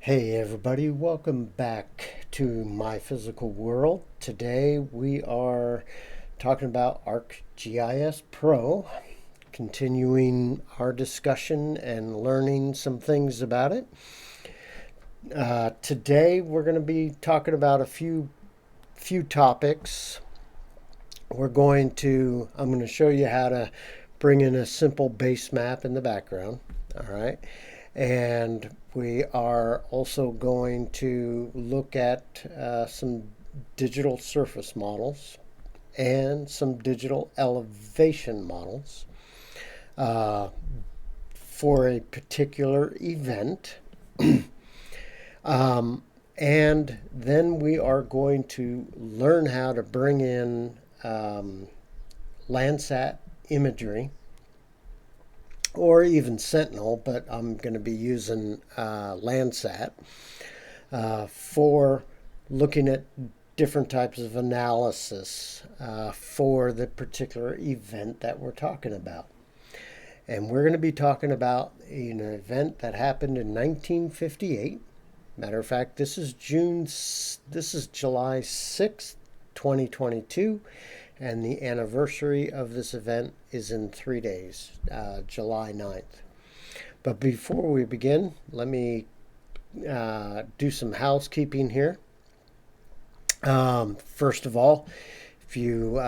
Hey everybody, welcome back to My Physical World. Today we are talking about ArcGIS Pro, continuing our discussion and learning some things about it. Today we're going to be talking about a few topics. I'm going to show you how to bring in a simple base map in the background. All right. And we are also going to look at some digital surface models and some digital elevation models for a particular event. And then we are going to learn how to bring in Landsat imagery or even Sentinel, but I'm going to be using Landsat for looking at different types of analysis for the particular event that we're talking about. And we're going to be talking about an event that happened in 1958. Matter of fact, this is July 6th, 2022. And the anniversary of this event is in 3 days, July 9th. But before we begin, let me do some housekeeping here. First of all, if you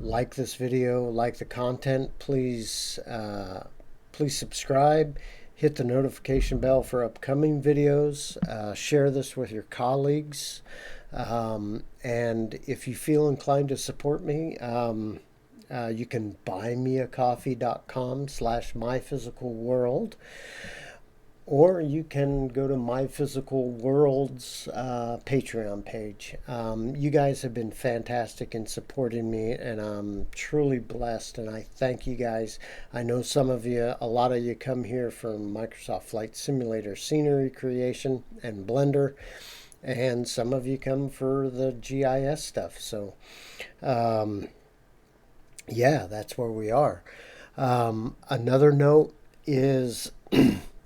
like this video, like the content, please subscribe. Hit the notification bell for upcoming videos. Share this with your colleagues. And if you feel inclined to support me, you can buymeacoffee.com/myphysicalworld, or you can go to My Physical World's Patreon page. You guys have been fantastic in supporting me, and I'm truly blessed, and I thank you guys. I know a lot of you come here from Microsoft Flight Simulator scenery creation and Blender, and some of you come for the GIS stuff. So, yeah, that's where we are. Another note is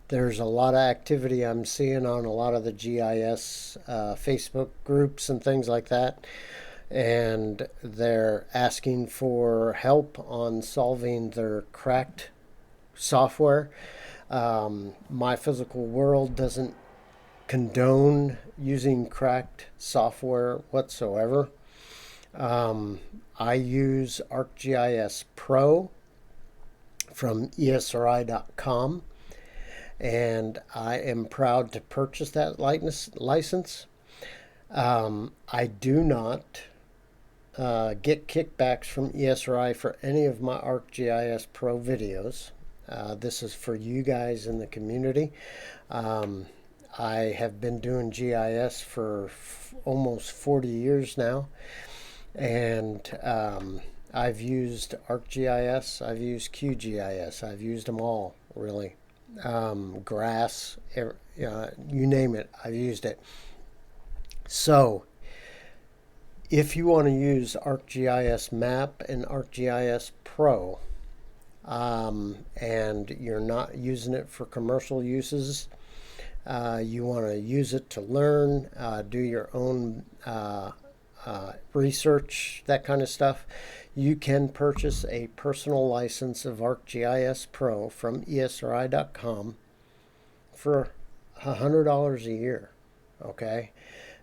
there's a lot of activity I'm seeing on a lot of the GIS Facebook groups and things like that. And they're asking for help on solving their cracked software. My Physical World doesn't condone using cracked software whatsoever. I use ArcGIS Pro from esri.com, and I am proud to purchase that license. I do not get kickbacks from ESRI for any of my ArcGIS Pro videos. This is for you guys in the community. I have been doing GIS for almost 40 years now, and I've used ArcGIS, I've used QGIS, I've used them all, really. Grass, you name it, I've used it. So, if you want to use ArcGIS Map and ArcGIS Pro, and you're not using it for commercial uses, you want to use it to learn, do your own research, that kind of stuff, you can purchase a personal license of ArcGIS Pro from esri.com for $100 a year. Okay?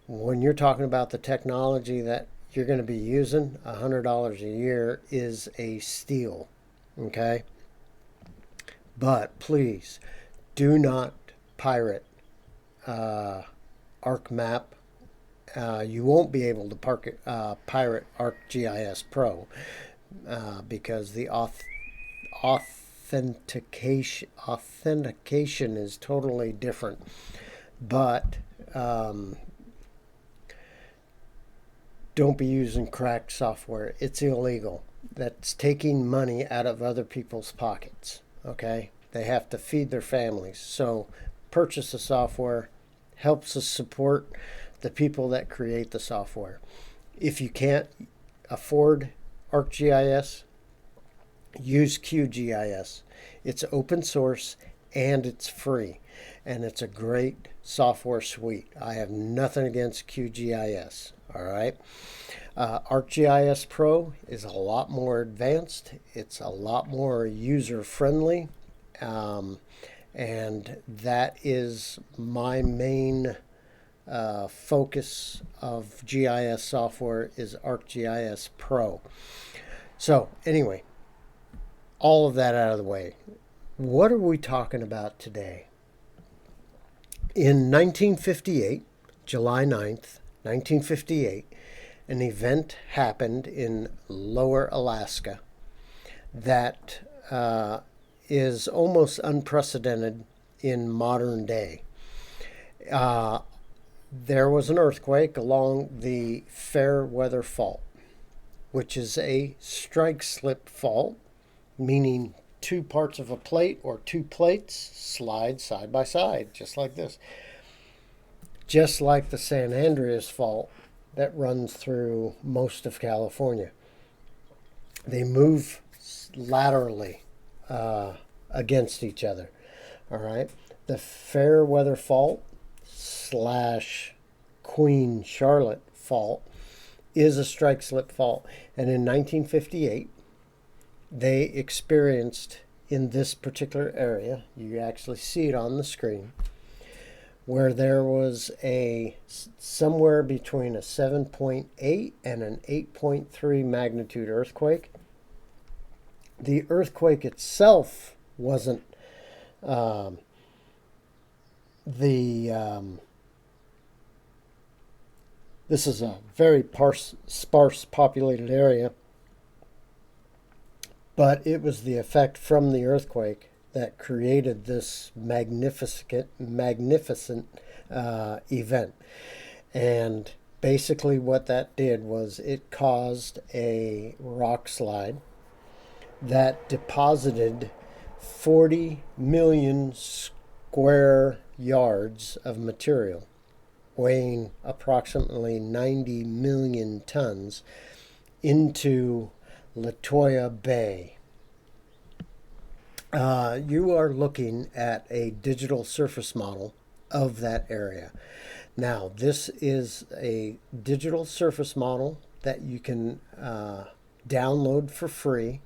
When you're talking about the technology that you're going to be using, $100 a year is a steal. Okay? But please do not pirate ArcMap. You won't be able to pirate ArcGIS Pro because the authentication is totally different. But don't be using cracked software. It's illegal. That's taking money out of other people's pockets. Okay? They have to feed their families. So purchase the software. Helps us support the people that create the software. If you can't afford ArcGIS, use QGIS. It's open source and it's free. and it's a great software suite. I have nothing against QGIS. All right. ArcGIS Pro is a lot more advanced. It's a lot more user friendly. And that is my main focus of GIS software is ArcGIS Pro. So anyway, all of that out of the way. What are we talking about today? In 1958, July 9th, 1958, an event happened in Lower Alaska that is almost unprecedented in modern day. There was an earthquake along the Fairweather Fault, which is a strike-slip fault, meaning two parts of a plate or two plates slide side by side, just like this. Just like the San Andreas Fault that runs through most of California. They move laterally against each other. All right. The Fairweather Fault / Queen Charlotte Fault is a strike-slip fault. And in 1958, they experienced in this particular area, you actually see it on the screen, where there was a somewhere between a 7.8 and an 8.3 magnitude earthquake. The earthquake itself wasn't this is a very sparse populated area, but it was the effect from the earthquake that created this magnificent event. And basically what that did was it caused a rock slide that deposited 40 million square yards of material, weighing approximately 90 million tons, into Lituya Bay. You are looking at a digital surface model of that area. Now, this is a digital surface model that you can download for free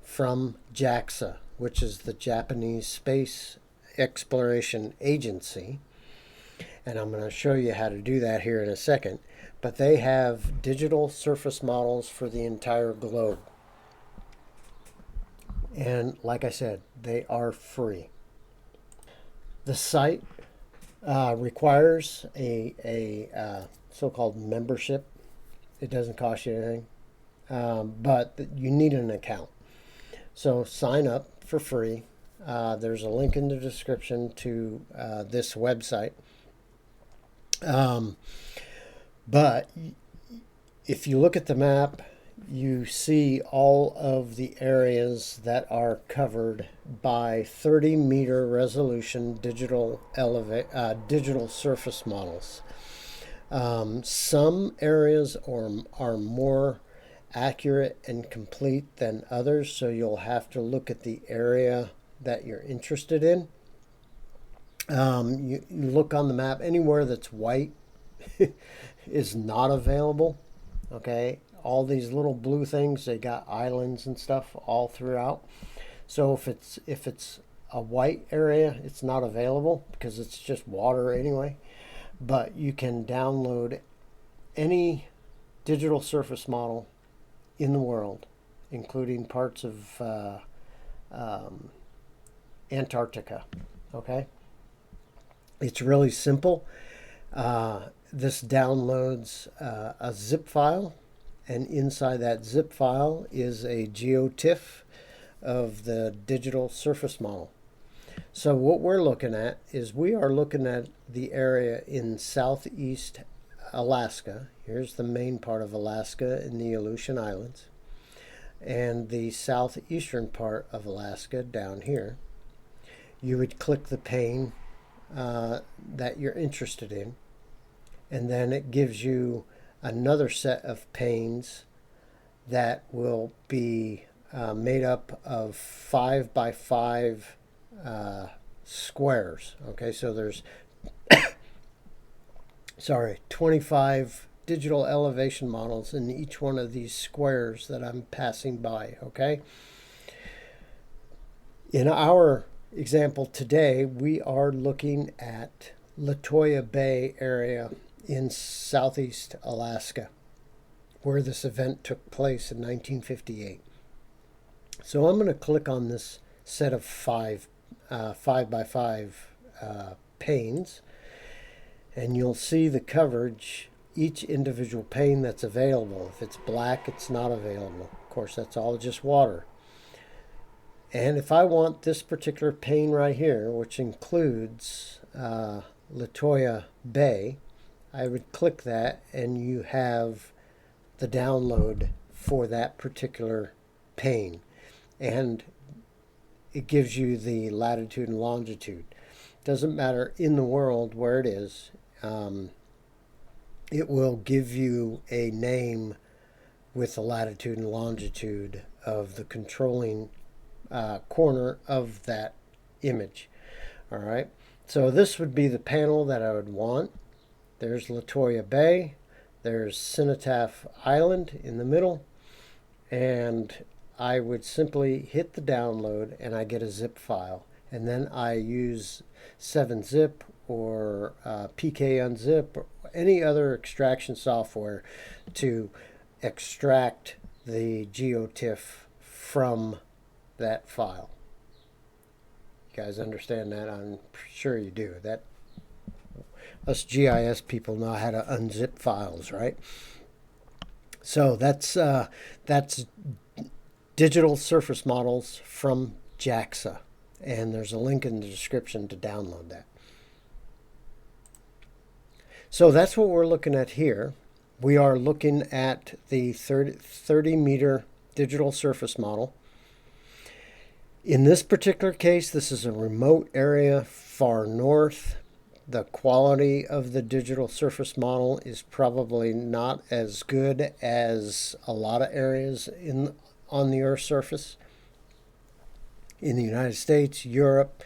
from JAXA, which is the Japanese Space Exploration Agency. And I'm going to show you how to do that here in a second. But they have digital surface models for the entire globe. And like I said, they are free. The site requires a so-called membership. It doesn't cost you anything, but you need an account. So sign up for free. There's a link in the description to this website. But if you look at the map, you see all of the areas that are covered by 30-meter resolution digital surface models. Some areas are more accurate and complete than others, so you'll have to look at the area that you're interested in. You look on the map, anywhere that's white is not available. Okay, all these little blue things, they got islands and stuff all throughout. So if it's a white area, it's not available because it's just water anyway. But you can download any digital surface model in the world, including parts of Antarctica. Okay, it's really simple. This downloads a zip file, and inside that zip file is a geotiff of the digital surface model. So what we're looking at is we are looking at the area in southeast Alaska. Here's the main part of Alaska in the Aleutian Islands, and the southeastern part of Alaska down here. You would click the pane that you're interested in, and then it gives you another set of panes that will be made up of 5 by 5 squares. Okay, so there's 25 digital elevation models in each one of these squares that I'm passing by. Okay, in our example today, we are looking at Lituya Bay area in southeast Alaska, where this event took place in 1958. So I'm going to click on this set of five by five panes, and you'll see the coverage, each individual pane that's available. If it's black, it's not available. Of course, that's all just water. And if I want this particular pane right here, which includes Lituya Bay, I would click that, and you have the download for that particular pane. And it gives you the latitude and longitude. Doesn't matter in the world where it is. It will give you a name with the latitude and longitude of the controlling corner of that image. All right. So this would be the panel that I would want. There's Lituya Bay. There's Cenotaph Island in the middle. And I would simply hit the download and I get a zip file. And then I use 7-zip or PK-unzip or any other extraction software to extract the GeoTIFF from that file. You guys understand that? I'm sure you do. That us GIS people know how to unzip files, right? So that's digital surface models from JAXA, and there's a link in the description to download that. So that's what we're looking at here. We are looking at the 30 meter digital surface model. In this particular case, this is a remote area far north. The quality of the digital surface model is probably not as good as a lot of areas on the Earth's surface. In the United States, Europe,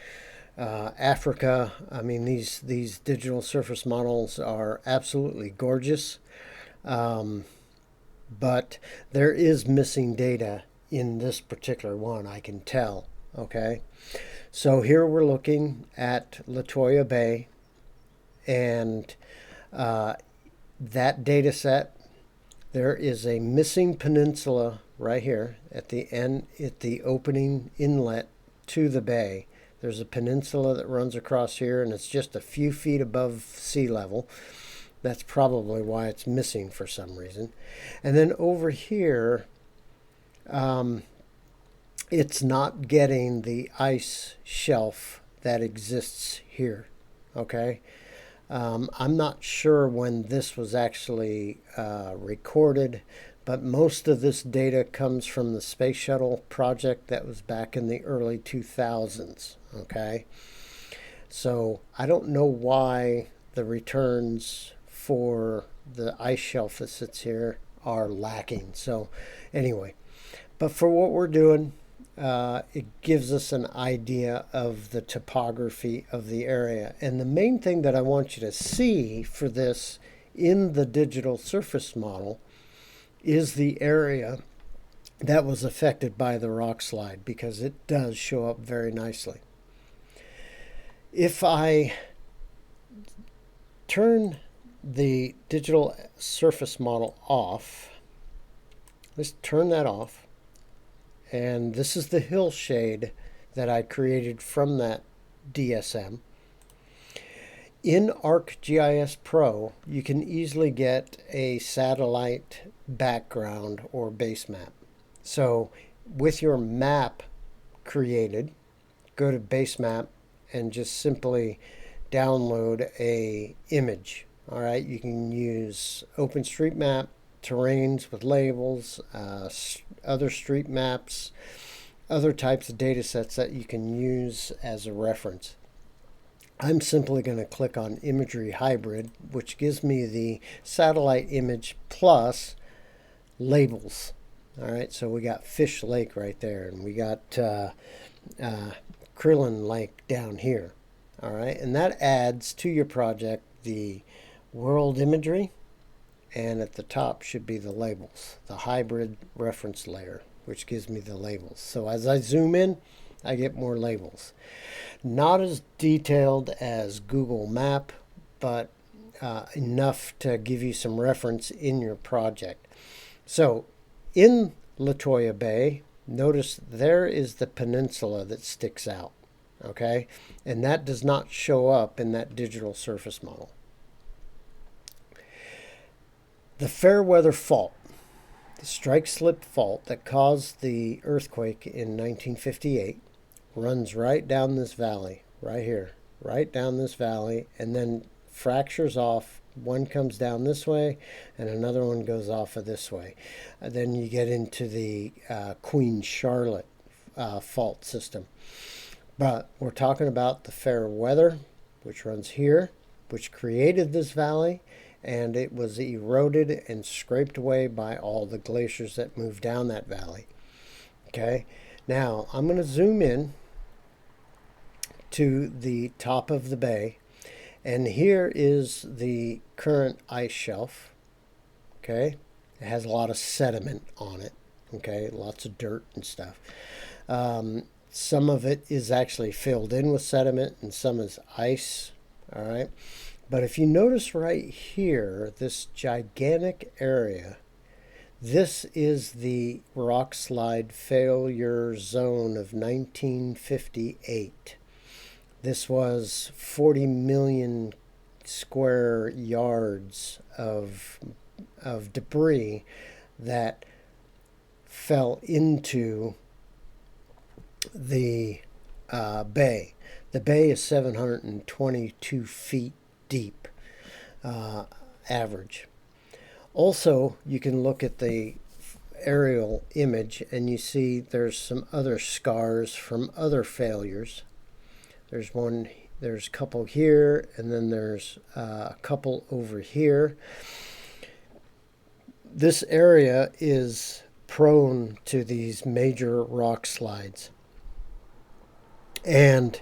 Africa, I mean, these digital surface models are absolutely gorgeous. But there is missing data in this particular one, I can tell. Okay, so here we're looking at Lituya Bay, and that data set, there is a missing peninsula right here at the end, at the opening inlet to the bay. There's a peninsula that runs across here, and it's just a few feet above sea level. That's probably why it's missing for some reason. And then over here, it's not getting the ice shelf that exists here. Okay, I'm not sure when this was actually recorded, but most of this data comes from the space shuttle project that was back in the early 2000s. Okay, so I don't know why the returns for the ice shelf that sits here are lacking. So anyway, but for what we're doing, it gives us an idea of the topography of the area. And the main thing that I want you to see for this in the digital surface model is the area that was affected by the Rockslide, because it does show up very nicely. If I turn the digital surface model off, let's turn that off. And this is the hill shade that I created from that DSM. In ArcGIS Pro, you can easily get a satellite background or base map. So with your map created, go to base map and just simply download a image. All right, you can use OpenStreetMap, terrains with labels, other street maps, other types of data sets that you can use as a reference. I'm simply going to click on Imagery Hybrid, which gives me the satellite image plus labels. All right, so we got Fish Lake right there, and we got Krillin Lake down here. All right, and that adds to your project the world imagery, and at the top should be the labels, the hybrid reference layer, which gives me the labels. So as I zoom in, I get more labels. Not as detailed as Google Map, but enough to give you some reference in your project. So in Lituya Bay, notice there is the peninsula that sticks out, okay? And that does not show up in that digital surface model. The Fairweather Fault, the strike-slip fault that caused the earthquake in 1958, runs right down this valley, right here, right down this valley, and then fractures off. One comes down this way, and another one goes off of this way. Then you get into the Queen Charlotte fault system. But we're talking about the Fairweather, which runs here, which created this valley, and it was eroded and scraped away by all the glaciers that moved down that valley. Okay, now I'm going to zoom in to the top of the bay, and here is the current ice shelf. Okay, it has a lot of sediment on it. Okay, lots of dirt and stuff. Some of it is actually filled in with sediment, and some is ice. All right, but if you notice right here, this gigantic area, this is the Rockslide failure zone of 1958. This was 40 million square yards of debris that fell into the bay. The bay is 722 feet deep, average. Also, you can look at the aerial image and you see there's some other scars from other failures. There's a couple here, and then there's a couple over here. This area is prone to these major rock slides. And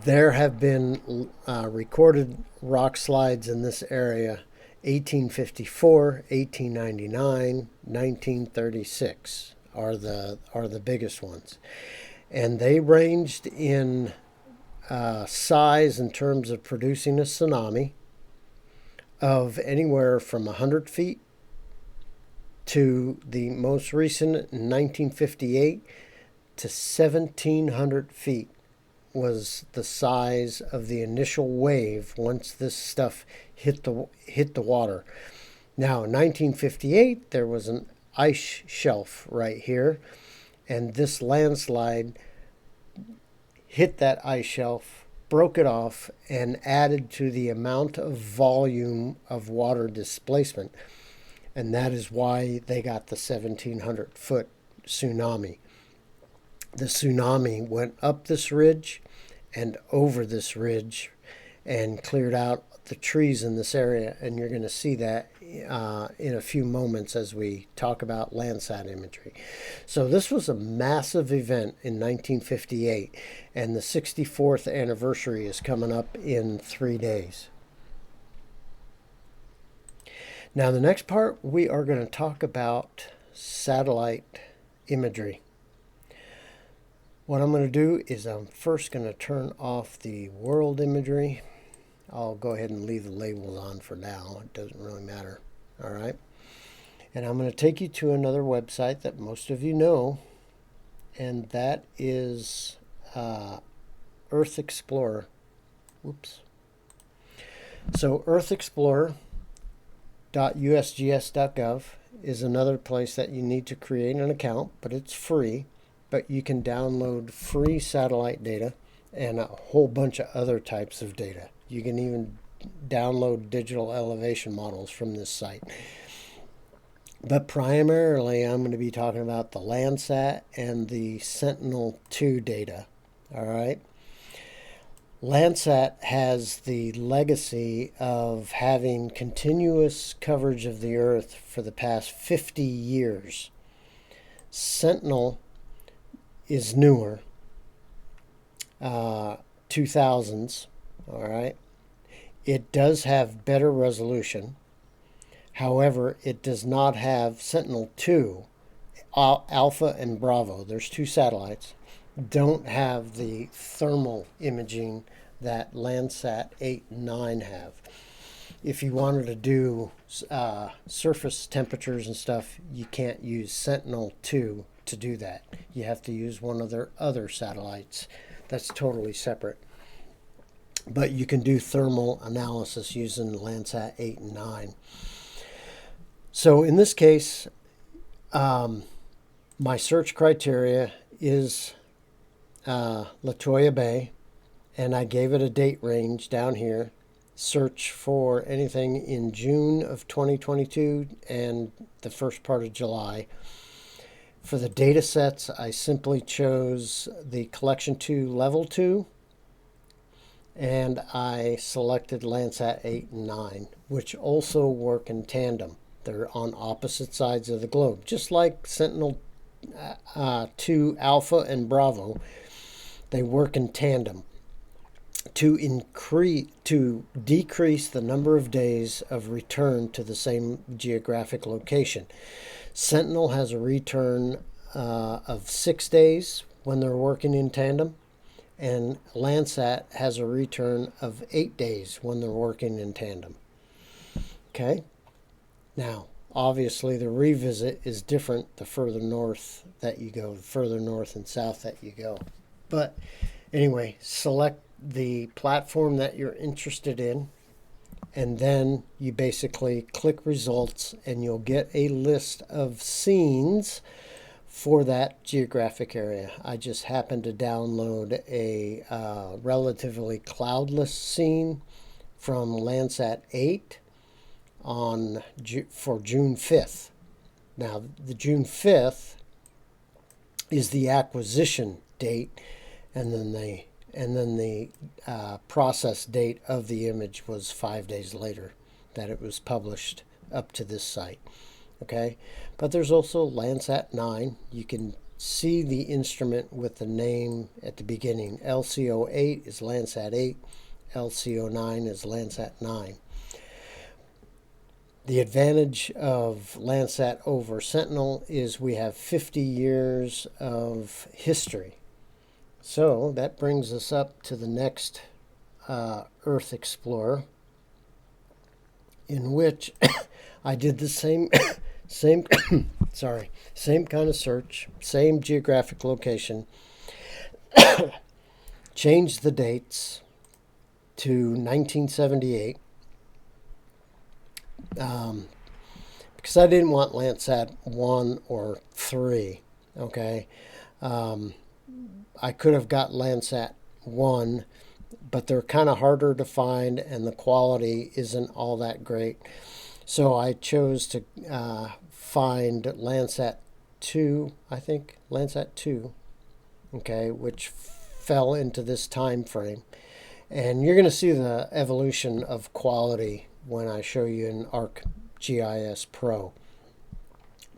there have been recorded rock slides in this area 1854, 1899, 1936 are the biggest ones. And they ranged in size in terms of producing a tsunami of anywhere from 100 feet to the most recent in 1958 to 1,700 feet was the size of the initial wave once this stuff hit the water. Now, in 1958, there was an ice shelf right here, and this landslide hit that ice shelf, broke it off, and added to the amount of volume of water displacement. And that is why they got the 1,700-foot tsunami. The tsunami went up this ridge and over this ridge and cleared out the trees in this area, and you're going to see that in a few moments as we talk about Landsat imagery. So this was a massive event in 1958, and the 64th anniversary is coming up in 3 days. Now the next part, we are going to talk about satellite imagery. What I'm going to do is I'm first going to turn off the world imagery. I'll go ahead and leave the labels on for now. It doesn't really matter. All right. And I'm going to take you to another website that most of you know, and that is Earth Explorer. Whoops. So earthexplorer.usgs.gov is another place that you need to create an account, but it's free. But you can download free satellite data and a whole bunch of other types of data. You can even download digital elevation models from this site. But primarily, I'm going to be talking about the Landsat and the Sentinel-2 data. All right. Landsat has the legacy of having continuous coverage of the Earth for the past 50 years. Sentinel is newer, 2000s. All right. It does have better resolution. However, it does not have Sentinel-2. Alpha and Bravo, there's two satellites, don't have the thermal imaging that Landsat 8 and 9 have. If you wanted to do surface temperatures and stuff, you can't use Sentinel-2 to do that. You have to use one of their other satellites that's totally separate. But you can do thermal analysis using Landsat 8 and 9. So in this case, my search criteria is Lituya Bay, and I gave it a date range down here. Search for anything in June of 2022 and the first part of July. For the data sets, I simply chose the Collection 2 Level 2, and I selected Landsat 8 and 9, which also work in tandem. They're on opposite sides of the globe, just like Sentinel-2 Alpha and Bravo. They work in tandem to decrease the number of days of return to the same geographic location. Sentinel has a return of 6 days when they're working in tandem, and Landsat has a return of 8 days when they're working in tandem. Okay? Now, obviously, the revisit is different the further north that you go, the further north and south that you go. But anyway, select the platform that you're interested in, and then you basically click results, and you'll get a list of scenes for that geographic area. I just happened to download a relatively cloudless scene from Landsat 8 for June 5th. Now, the June 5th is the acquisition date, and then the process date of the image was 5 days later that it was published up to this site. Okay, but there's also Landsat 9. You can see the instrument with the name at the beginning. LCO8 is Landsat 8, LCO9 is Landsat 9. The advantage of Landsat over Sentinel is we have 50 years of history. So that brings us up to the next Earth Explorer, in which I did the same kind of search, same geographic location, changed the dates to 1978. Because I didn't want Landsat 1 or 3, okay? I could have got Landsat 1, but they're kind of harder to find, and the quality isn't all that great. So I chose to find Landsat 2, I think, Landsat 2, okay, which fell into this time frame. And you're going to see the evolution of quality when I show you in ArcGIS Pro.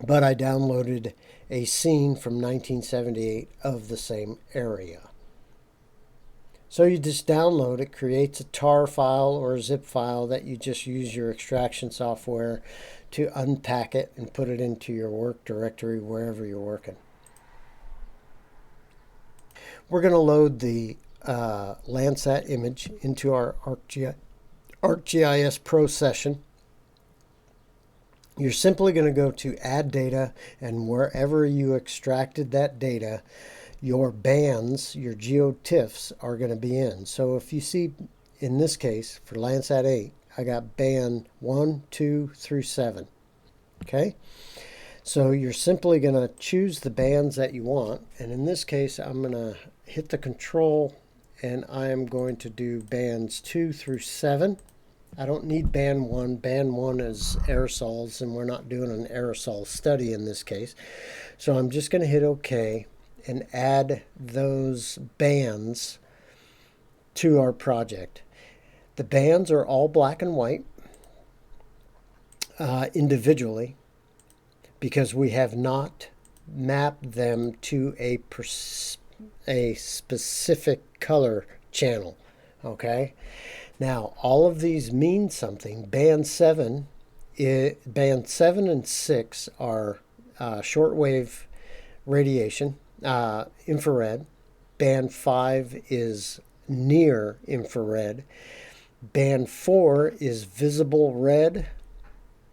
But I downloaded a scene from 1978 of the same area. So you just download it, creates a tar file or a zip file that you just use your extraction software to unpack it and put it into your work directory wherever you're working. We're going to load the Landsat image into our ArcGIS Pro session. You're simply going to go to Add Data, and wherever you extracted that data, your bands, your geotiffs, are going to be in. So if you see, in this case, for Landsat 8, I got band 1, 2 through 7. Okay? So you're simply going to choose the bands that you want, and in this case, I'm going to hit the control, and I am going to do bands 2 through 7. I don't need band 1. Band 1 is aerosols, and we're not doing an aerosol study in this case. So I'm just going to hit OK and add those bands to our project. The bands are all black and white individually, because we have not mapped them to a a specific color channel. Okay. Now, all of these mean something. Band 7 and 6 are shortwave radiation, infrared. Band 5 is near infrared. Band 4 is visible red.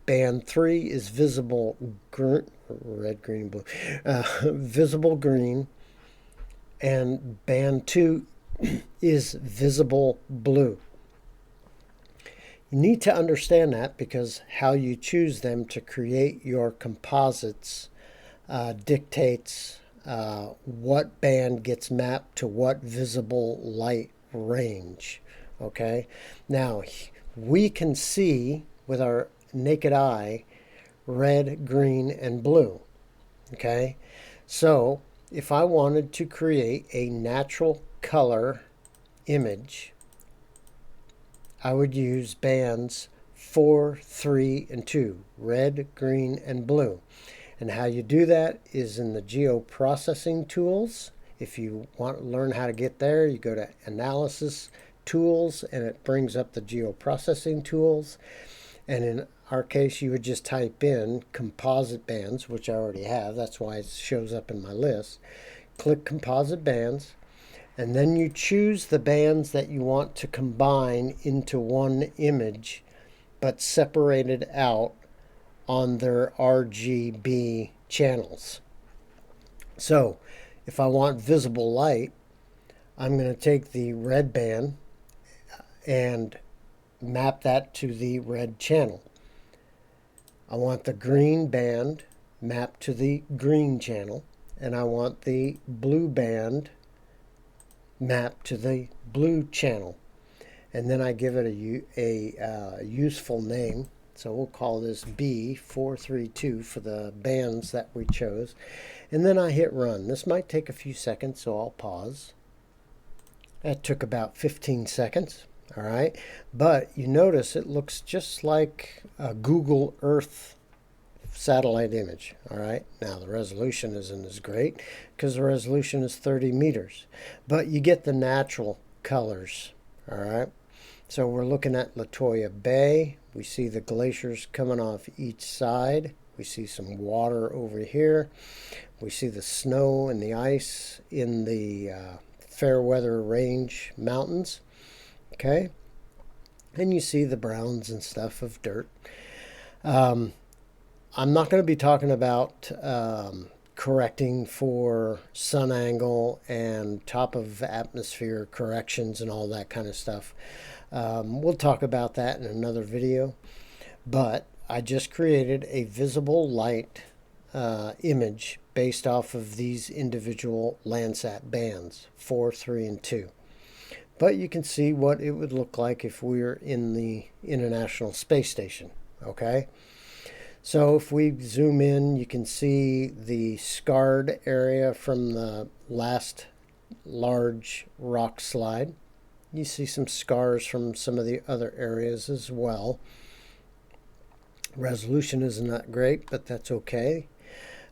Band 3 is visible red, green, blue. Visible green. And band 2 is visible blue. You need to understand that because how you choose them to create your composites dictates what band gets mapped to what visible light range. Okay, now we can see with our naked eye red, green, and blue. Okay, so if I wanted to create a natural color image, I would use bands 4, 3, and 2, red, green, and blue. And how you do that is in the geoprocessing tools. If you want to learn how to get there, you go to Analysis Tools, and it brings up the geoprocessing tools. And in our case, you would just type in Composite Bands, which I already have. That's why it shows up in my list. Click Composite Bands. And then you choose the bands that you want to combine into one image, but separated out on their RGB channels. So if I want visible light, I'm going to take the red band and map that to the red channel. I want the green band mapped to the green channel, and I want the blue band map to the blue channel, and then I give it a useful name. So we'll call this B432 for the bands that we chose, and then I hit run. This might take a few seconds, so I'll pause. That took about 15 seconds. All right, but you notice it looks just like a Google Earth satellite image. All right, now the resolution isn't as great because the resolution is 30 meters, but you get the natural colors. All right, so we're looking at Lituya Bay. We see the glaciers coming off each side. We see some water over here. We see the snow and the ice in the Fairweather Range Mountains. Okay, and you see the browns and stuff of dirt. I'm not going to be talking about correcting for sun angle and top of atmosphere corrections and all that kind of stuff. We'll talk about that in another video, but I just created a visible light image based off of these individual Landsat bands, 4, 3, and 2. But you can see what it would look like if we were in the International Space Station. Okay, so if we zoom in, you can see the scarred area from the last large rock slide. You see some scars from some of the other areas as well. Resolution isn't that great, but that's okay.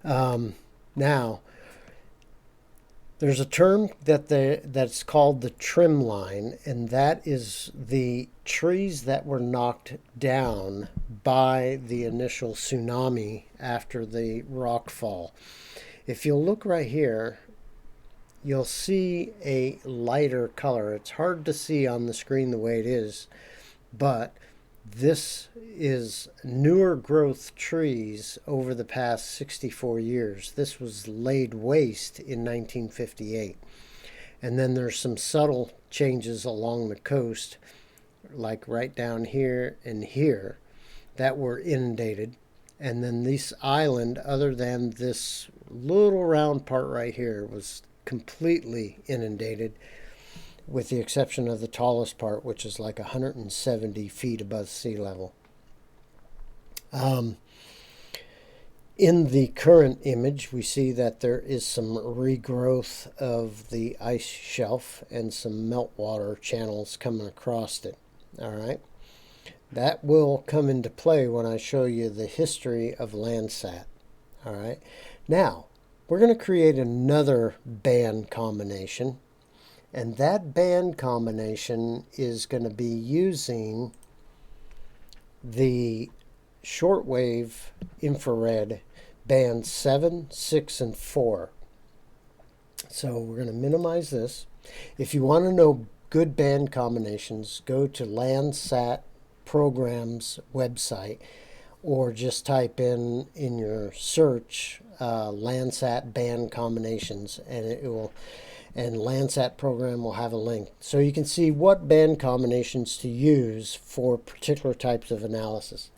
Now, there's a term that's called the trim line, and that is the trees that were knocked down by the initial tsunami after the rock fall. If you'll look right here, you'll see a lighter color. It's hard to see on the screen the way it is, but this is newer growth trees over the past 64 years. This was laid waste in 1958. And then there's some subtle changes along the coast, like right down here and here, that were inundated. And then this island, other than this little round part right here, was completely inundated, with the exception of the tallest part, which is like 170 feet above sea level. In the current image, we see that there is some regrowth of the ice shelf and some meltwater channels coming across it. All right, that will come into play when I show you the history of Landsat. All right, now we're going to create another band combination. And that band combination is going to be using the shortwave infrared band 7, 6, and 4. So we're going to minimize this. If you want to know good band combinations, go to Landsat Program's website, or just type in your search Landsat band combinations, and Landsat program will have a link. So you can see what band combinations to use for particular types of analysis.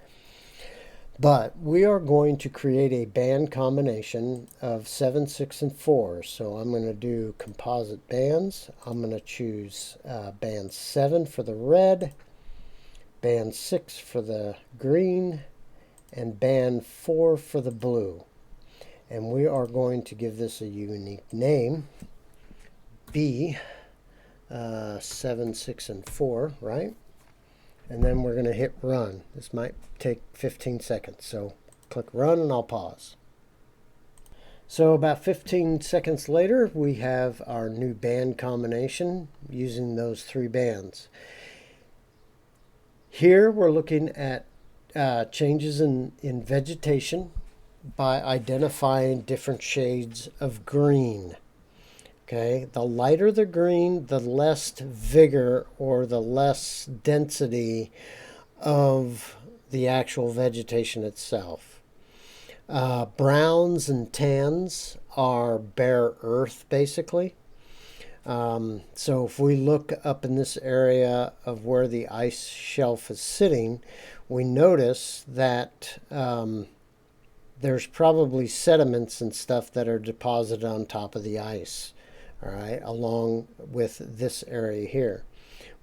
But we are going to create a band combination of 7, 6, and 4. So I'm going to do Composite Bands. I'm going to choose band 7 for the red, band 6 for the green, and band 4 for the blue. And we are going to give this a unique name. B 7, 6, and 4, right? And then we're going to hit run. This might take 15 seconds, so click run and I'll pause. So about 15 seconds later, we have our new band combination using those 3 bands. Here we're looking at changes in vegetation by identifying different shades of green. Okay, the lighter the green, the less vigor or the less density of the actual vegetation itself. Browns and tans are bare earth, basically. So if we look up in this area of where the ice shelf is sitting, we notice that there's probably sediments and stuff that are deposited on top of the ice. All right, along with this area here.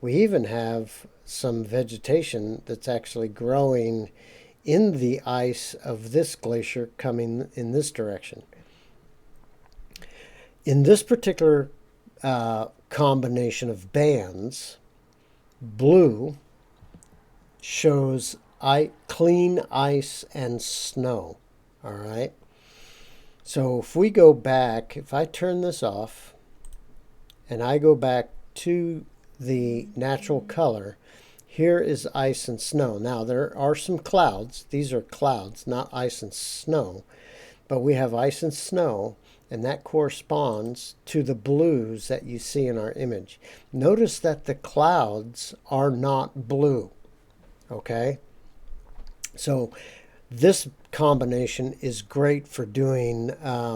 We even have some vegetation that's actually growing in the ice of this glacier coming in this direction. In this particular combination of bands, blue shows clean ice and snow. All right. So if we go back, if I turn this off, and I go back to the natural color, here is ice and snow. Now there are some clouds. These are clouds, not ice and snow. But we have ice and snow, and that corresponds to the blues that you see in our image. Notice that the clouds are not blue. Okay? So this combination is great for doing,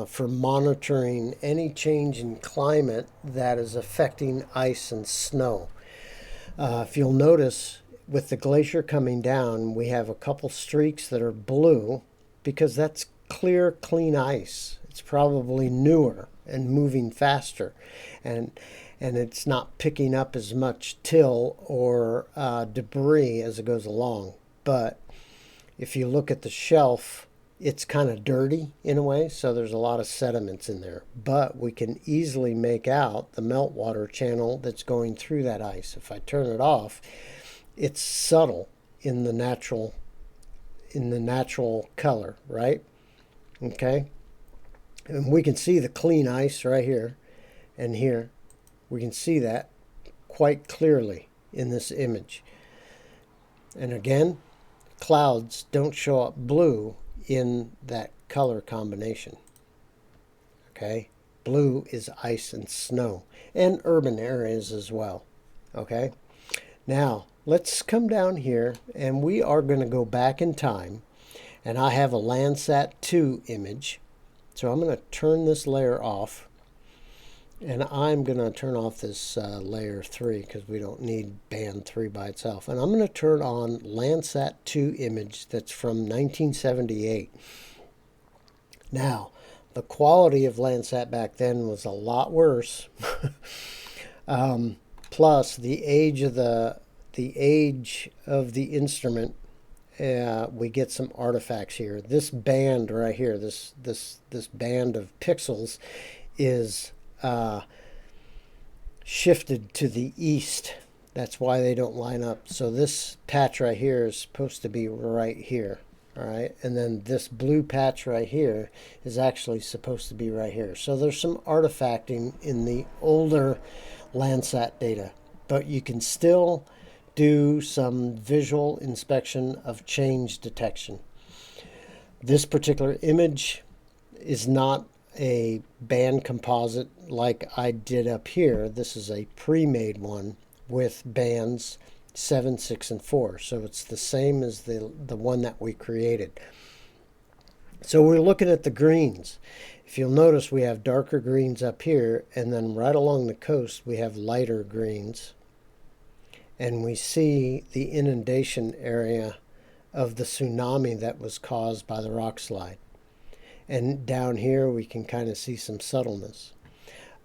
for monitoring any change in climate that is affecting ice and snow. If you'll notice, with the glacier coming down, we have a couple streaks that are blue because that's clear, clean ice. It's probably newer and moving faster, and it's not picking up as much till or debris as it goes along. But if you look at the shelf, it's kind of dirty in a way, so there's a lot of sediments in there. But we can easily make out the meltwater channel that's going through that ice. If I turn it off, it's subtle in the natural color, right? Okay? And we can see the clean ice right here and here. We can see that quite clearly in this image. And again, clouds don't show up blue in that color combination. Okay? Blue is ice and snow, and urban areas as well. Okay? Now, let's come down here, and we are going to go back in time, and I have a Landsat 2 image. So I'm going to turn this layer off, and I'm going to turn off this layer 3 because we don't need band 3 by itself. And I'm going to turn on Landsat 2 image that's from 1978. Now, the quality of Landsat back then was a lot worse. Plus, the age of the instrument, we get some artifacts here. This band right here, this band of pixels, is shifted to the east. That's why they don't line up. So this patch right here is supposed to be right here. All right, and then this blue patch right here is actually supposed to be right here. So there's some artifacting in the older Landsat data, but you can still do some visual inspection of change detection. This particular image is not a band composite like I did up here. This is a pre-made one with bands 7, 6, and 4. So it's the same as the one that we created. So we're looking at the greens. If you'll notice, we have darker greens up here, and then right along the coast we have lighter greens. And we see the inundation area of the tsunami that was caused by the Rockslide. And down here we can kind of see some subtleness.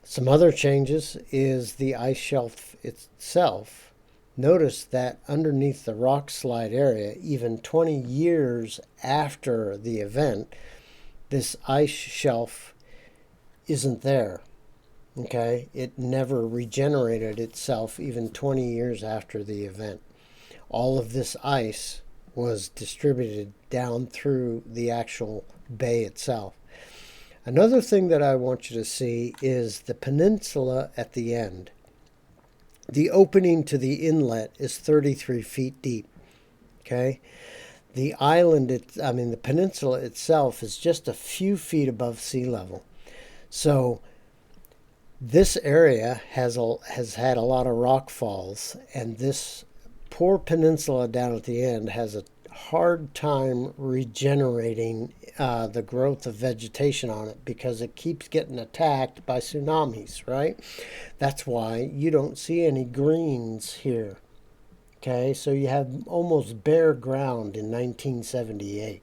Some other changes is the ice shelf itself. Notice that underneath the Rockslide area, even 20 years after the event, this ice shelf isn't there. Okay, it never regenerated itself even 20 years after the event. All of this ice was distributed down through the actual bay itself. Another thing that I want you to see is the peninsula at the end. The opening to the inlet is 33 feet deep. Okay, the island, the peninsula itself is just a few feet above sea level. So this area has had a lot of rock falls, and this poor peninsula down at the end has a hard time regenerating the growth of vegetation on it because it keeps getting attacked by tsunamis, right? That's why you don't see any greens here. Okay, so you have almost bare ground in 1978.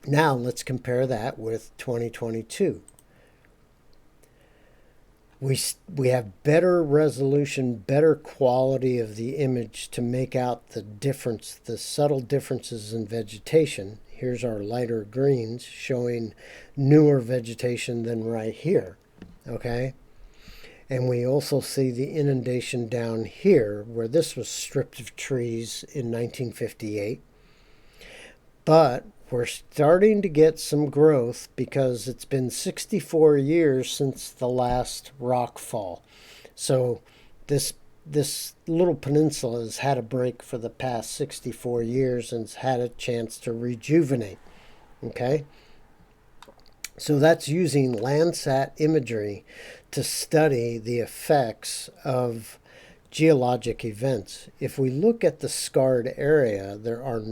Now let's compare that with 2022. We have better resolution, better quality of the image to make out the difference, the subtle differences in vegetation. Here's our lighter greens showing newer vegetation than right here, okay? And we also see the inundation down here where this was stripped of trees in 1958. But we're starting to get some growth because it's been 64 years since the last rock fall. So this little peninsula has had a break for the past 64 years and has had a chance to rejuvenate. Okay? So that's using Landsat imagery to study the effects of geologic events. If we look at the scarred area, there's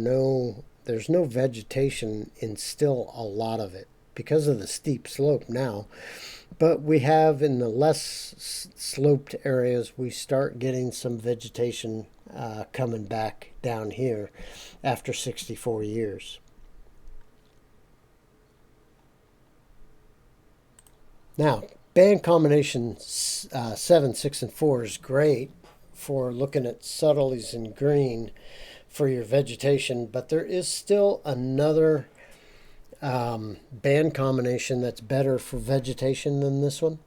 no vegetation in still a lot of it because of the steep slope now. But we have in the less sloped areas, we start getting some vegetation coming back down here after 64 years. Now, band combination 7, 6, and 4 is great for looking at subtleties in green for your vegetation, but there is still another band combination that's better for vegetation than this one,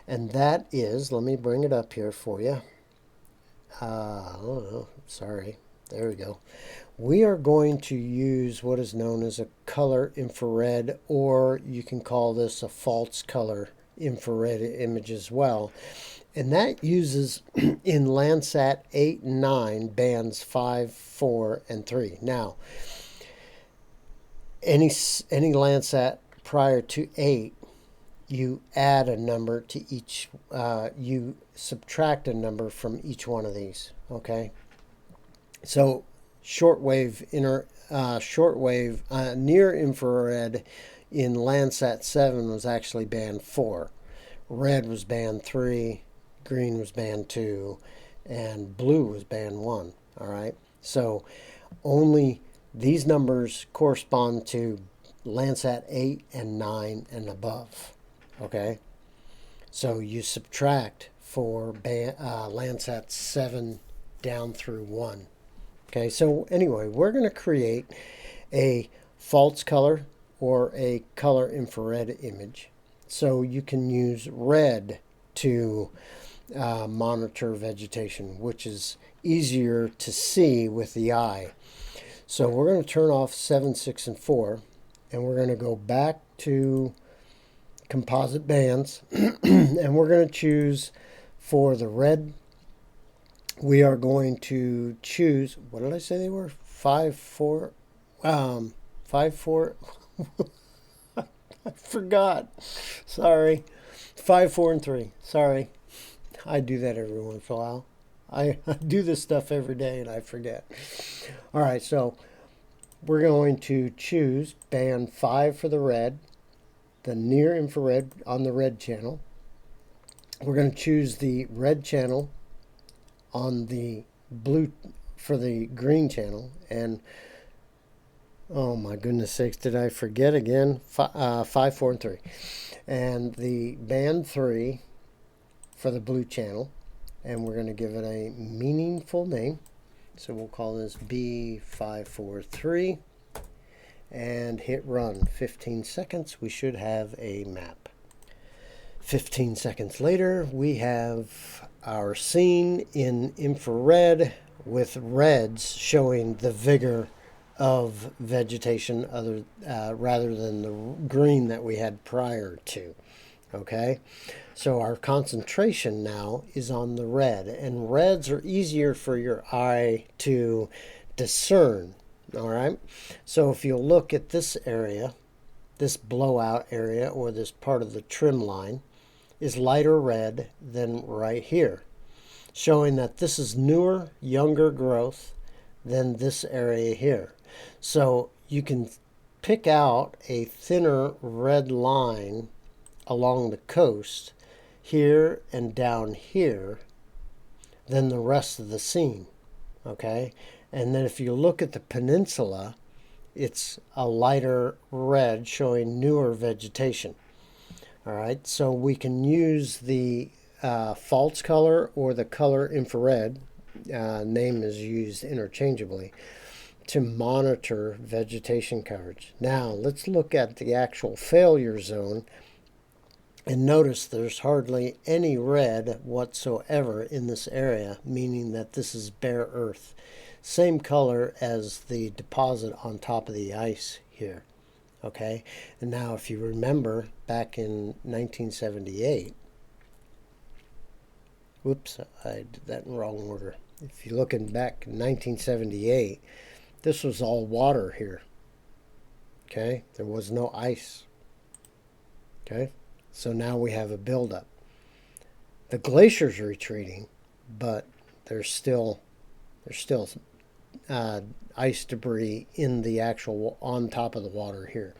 and that is, let me bring it up here for you. Oh, sorry, there we go. We are going to use what is known as a color infrared, or you can call this a false color infrared image as well. And that uses in Landsat 8 and 9 bands 5, 4, and 3. Now, any Landsat prior to 8, you add a number to each, you subtract a number from each one of these, okay? So shortwave, near infrared in Landsat 7 was actually band 4. Red was band 3, green was band 2, and blue was band 1, all right? So only these numbers correspond to Landsat 8 and 9 and above, okay? So you subtract for Landsat 7 down through 1. Okay, so anyway, we're going to create a false color or a color infrared image. So you can use red to monitor vegetation, which is easier to see with the eye. So we're going to turn off 7, 6, and 4, and we're going to go back to Composite Bands, and we're going to choose for the red. We are going to choose, what did I say they were? 5, 4, 5, 4. I forgot. Sorry. 5, 4, and 3. Sorry. I do that every once in a while. I do this stuff every day and I forget. All right, so we're going to choose band 5 for the red, the near infrared on the red channel. We're going to choose the red channel on the blue for the green channel. And oh my goodness sakes, did I forget again? 5, 4, and 3. And the band 3 for the blue channel. And we're going to give it a meaningful name. So we'll call this B543 and hit run. 15 seconds, we should have a map. 15 seconds later, we have our scene in infrared with reds showing the vigor of vegetation rather than the green that we had prior to. Okay, so our concentration now is on the red, and reds are easier for your eye to discern. All right, so if you look at this area, this blowout area, or this part of the trim line is lighter red than right here, showing that this is newer, younger growth than this area here. So you can pick out a thinner red line along the coast here and down here than the rest of the scene. Okay, and then if you look at the peninsula, it's a lighter red showing newer vegetation. All right, so we can use the false color or the color infrared, name is used interchangeably, to monitor vegetation coverage. Now let's look at the actual failure zone and notice there's hardly any red whatsoever in this area, meaning that this is bare earth. Same color as the deposit on top of the ice here. Okay, and now if you remember back in 1978, whoops, I did that in the wrong order. If you're looking back in 1978, this was all water here. Okay, there was no ice. Okay, so now we have a buildup. The glacier's retreating, but there's still ice debris in the actual on top of the water here.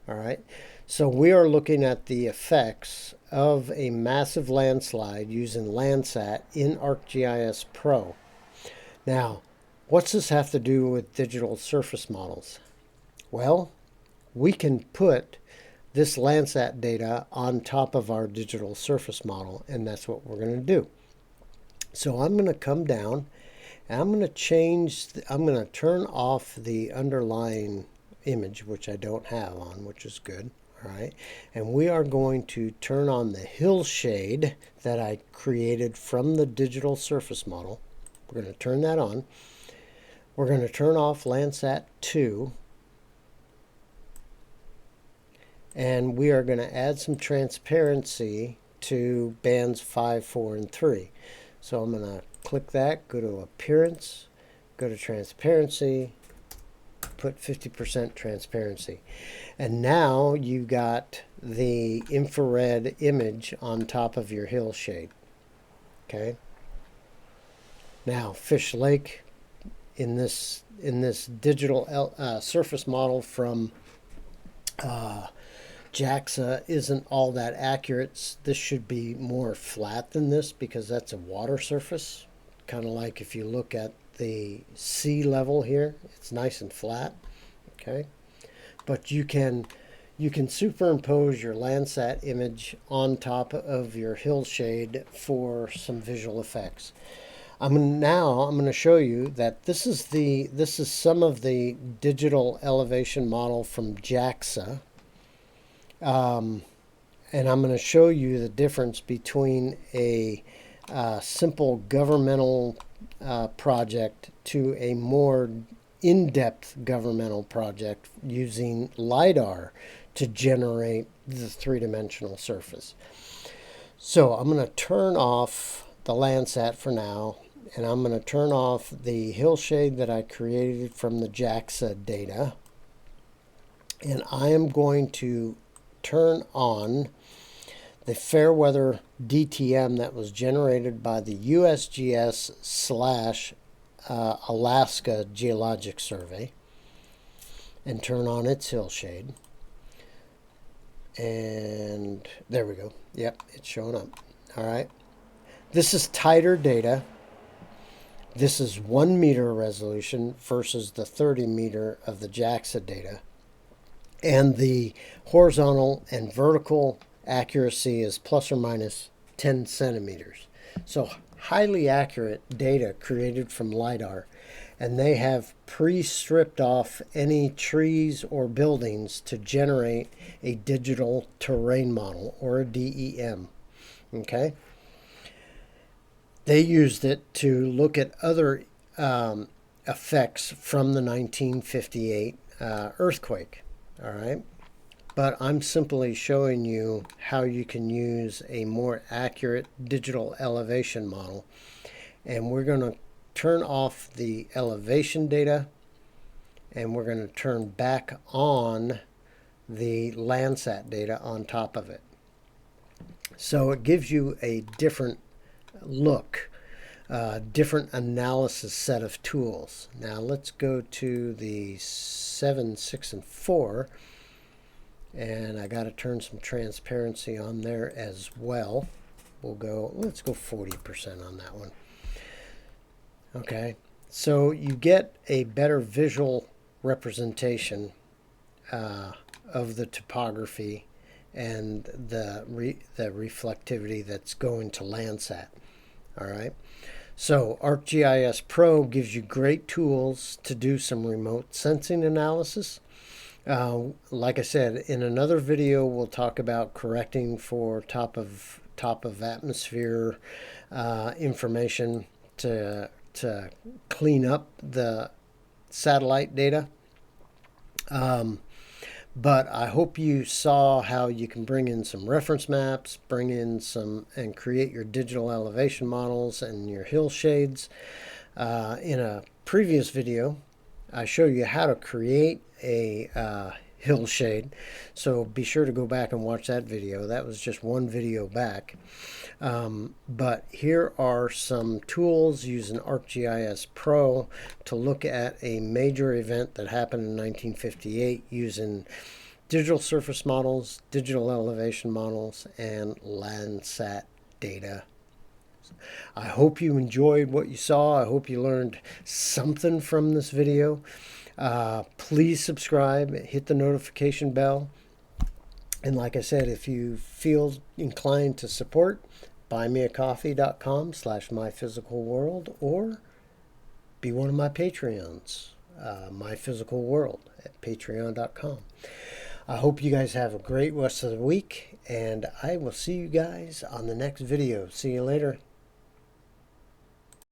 All right, so we are looking at the effects of a massive landslide using Landsat in ArcGIS Pro. Now, what's this have to do with digital surface models? Well, we can put this Landsat data on top of our digital surface model, and that's what we're going to do. So I'm going to come down and I'm going to I'm going to turn off the underlying image, which I don't have on, which is good. All right, and we are going to turn on the hill shade that I created from the digital surface model. We're going to turn that on. We're going to turn off Landsat 2. And we are going to add some transparency to bands 5, 4, and 3. So I'm going to click that, go to Appearance, go to Transparency, put 50% transparency. And now you got the infrared image on top of your hill shade. Okay. Now Fish Lake in this digital surface model from JAXA isn't all that accurate. This should be more flat than this because that's a water surface. Kind of like if you look at the sea level here, it's nice and flat. Okay, but you can superimpose your Landsat image on top of your hill shade for some visual effects. I'm going to show you that this is some of the digital elevation model from JAXA. And I'm going to show you the difference between a simple governmental project to a more in-depth governmental project using LiDAR to generate the three-dimensional surface. So I'm going to turn off the Landsat for now, and I'm going to turn off the hillshade that I created from the JAXA data. And I am going to turn on the Fairweather DTM that was generated by the USGS / Alaska Geologic Survey, and turn on its hillshade. And there we go. Yep, it's showing up. All right. This is tighter data. This is 1 meter resolution versus the 30 meter of the JAXA data. And the horizontal and vertical accuracy is plus or minus 10 centimeters. So highly accurate data created from LiDAR. And they have pre-stripped off any trees or buildings to generate a digital terrain model, or a DEM. Okay? They used it to look at other effects from the 1958 earthquake. All right? But I'm simply showing you how you can use a more accurate digital elevation model. And we're going to turn off the elevation data, and we're going to turn back on the Landsat data on top of it. So it gives you a different look, different analysis set of tools. Now let's go to the 7, 6, and 4. And I got to turn some transparency on there as well. Let's go 40% on that one. Okay, so you get a better visual representation of the topography and the reflectivity that's going to Landsat. All right, so ArcGIS Pro gives you great tools to do some remote sensing analysis. Like I said, in another video, we'll talk about correcting for top of atmosphere information to clean up the satellite data. But I hope you saw how you can bring in some reference maps, and create your digital elevation models and your hillshades. In a previous video, I show you how to create a hillshade, so be sure to go back and watch that video. That was just one video back. But here are some tools using ArcGIS Pro to look at a major event that happened in 1958 using digital surface models, digital elevation models, and Landsat data. I hope you enjoyed what you saw. I hope you learned something from this video. Please subscribe, hit the notification bell. And like I said, if you feel inclined to support, buymeacoffee.com/myphysicalworld, or be one of my Patreons, myphysicalworld at patreon.com. I hope you guys have a great rest of the week, and I will see you guys on the next video. See you later.